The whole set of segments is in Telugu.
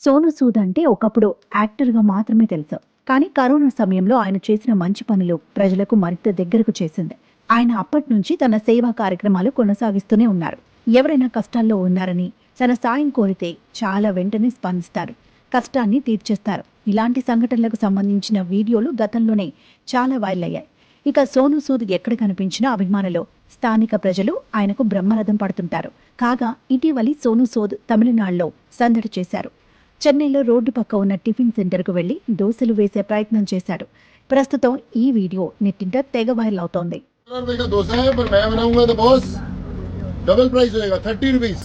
సోను సూద్ అంటే ఒకప్పుడు యాక్టర్గా మాత్రమే తెలుసు. కానీ కరోనా సమయంలో ఆయన చేసిన మంచి పనులు ప్రజలకు మరింత దగ్గరకు చేసింది. ఆయన అప్పటి నుంచి తన సేవా కార్యక్రమాలు కొనసాగిస్తూనే ఉన్నారు. ఎవరైనా కష్టాల్లో ఉన్నారని తన సాయం కోరితే చాలా వెంటనే స్పందిస్తారు, కష్టాన్ని తీర్చేస్తారు. ఇలాంటి సంఘటనలకు సంబంధించిన వీడియోలు గతంలోనే చాలా వైరల్ అయ్యాయి. ఇక సోను సూద్ ఎక్కడ కనిపించినా అభిమానులు, స్థానిక ప్రజలు ఆయనకు బ్రహ్మరథం పడుతుంటారు. కాగా ఇటీవలి సోను సూద్ తమిళనాడులో సందడి చేశారు. చెన్నైలో రోడ్డు పక్క ఉన్న టిఫిన్ సెంటర్కు వెళ్లి దోశలు వేసే ప్రయత్నం చేశాడు. ప్రస్తుతం ఈ వీడియో నెట్టింట తెగ వైరల్ అవుతోంది. ₹30 का डोसा है पर मैं बनाऊंगा तो बॉस डबल प्राइस होएगा ₹30।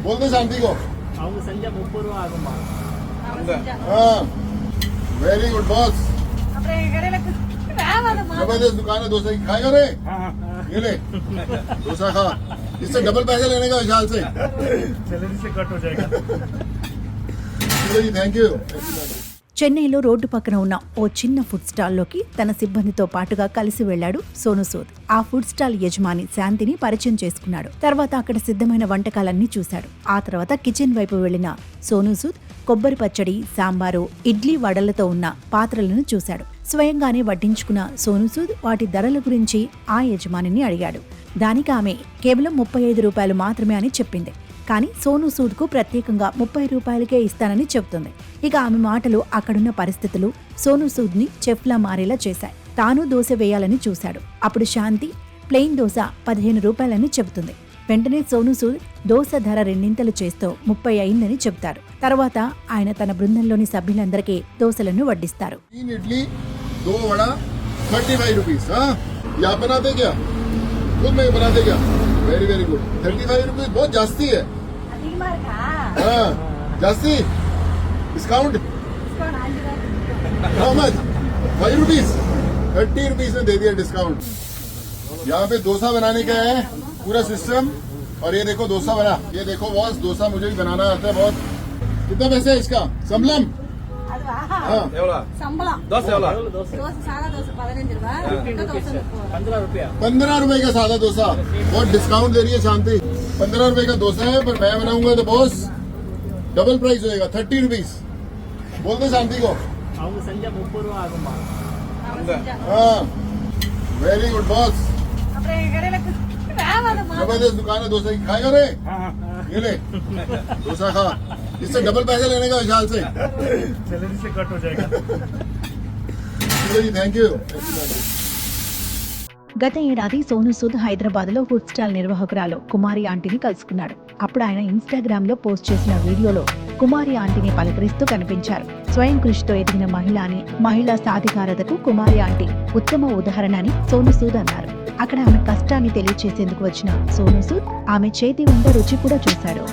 बोल दे शांति को। அவங்க செஞ்ச 30 ரூபா ஆகுமா? हाँ वेरी गुड बॉस। அப்புறம் எங்க கடையில வேவாதமா जबरदस्त दुकान है डोसा की, खाएगा रे? ये ले डोसा खा, इससे डबल पैसे लेने का विशाल से। सैलरी से कट हो जाएगा। Thank you. చెన్నైలో రోడ్డు పక్కన ఉన్న ఓ చిన్న ఫుడ్ స్టాల్లోకి తన సిబ్బందితో పాటుగా కలిసి వెళ్లాడు సోను సూద్. ఆ ఫుడ్ స్టాల్ యజమాని శాంతిని పరిచయం చేసుకున్నాడు. తర్వాత అక్కడ సిద్ధమైన వంటకాలన్నీ చూశాడు. ఆ తర్వాత కిచెన్ వైపు వెళ్లిన సోను సూద్ కొబ్బరి పచ్చడి, సాంబారు, ఇడ్లీ, వడలతో ఉన్న పాత్రలను చూశాడు. స్వయంగానే వడ్డించుకున్న సోను సూద్ వాటి ధరల గురించి ఆ యజమానిని అడిగాడు. దానికి ఆమె కేవలం ₹35 మాత్రమే అని చెప్పింది. కానీ సోను సూద్ కు ప్రత్యేకంగా ₹30కే ఇస్తానని చెబుతుంది. ఇక ఆమె మాటలు అక్కడున్న పరిస్థితులు సోను సూద్ ని చెఫ్లా మారేలా చేశాయి. తాను దోశ వేయాలని చూశాడు. అప్పుడు శాంతి ప్లెయిన్ దోశ ₹15 చెబుతుంది. వెంటనే సోను సూద్ దోశ ధర రెండింతలు చేస్తూ 30 అయిందని చెబుతారు. తర్వాత ఆయన తన బృందంలోని సభ్యులందరికీ దోశలను వడ్డిస్తారు. 3 इडली 2 वड़ा ₹35। हाँ ये आप बनाते क्या? खुद में बनाते क्या? Very very good. ₹35 बहुत जास्ती है। அதிகமா இருக்கா? हाँ जास्ती डिस्काउंट டிஸ்கவுண்ட் 5 ரூபாய் हाउ मच? ₹5। ₹30 में दे दिया डिस्काउंट। यहाँ पे डोसा बनाने का है पूरा सिस्टम। और ये देखो डोसा बना, ये देखो बॉस डोसा मुझे भी बनाना आता है बहुत। कितना पैसा है इसका? संबलम அதுவா हाँ சம்பளம் தோசை சாதா தோசை 15 ரூபாய் இந்த தோசை 15 रुपया। ₹15 का सादा डोसा। बहुत डिस्काउंट दे रही है शांति। ₹15 का डोसा है पर मैं बनाऊंगा तो बॉस डबल प्राइस होएगा ₹30। बोल दे शांति को। அவங்க செஞ்ச 30 ரூபா ஆகுமா? हाँ वेरी गुड बॉस। அப்புறம் எங்க கடையில வேவாதமா जबरदस्त दुकान है डोसा की, खाएगा रे? ये ले डोसा खा, इससे डबल पैसे लेने का विशाल से। सैलरी से कट हो जाएगा। Thank you. గత ఏడాది సోను సూద్ హైదరాబాద్లో ఫుడ్ స్టాల్ నిర్వాహకురాలు కుమారి ఆంటీని కలుసుకున్నాడు. అప్పుడు ఆయన ఇన్స్టాగ్రామ్లో పోస్ట్ చేసిన వీడియోలో కుమారి ఆంటీని పలకరిస్తూ కనిపించారు. స్వయం కృషితో ఎదిగిన మహిళ అని, మహిళా సాధికారతకు కుమారి ఆంటీ ఉత్తమ ఉదాహరణ అని సోను సూద్ అన్నారు. అక్కడ ఆమె కష్టాన్ని తెలియచేసేందుకు వచ్చిన సోను సూద్ ఆమె చేతి వంట రుచి కూడా చూశాడు.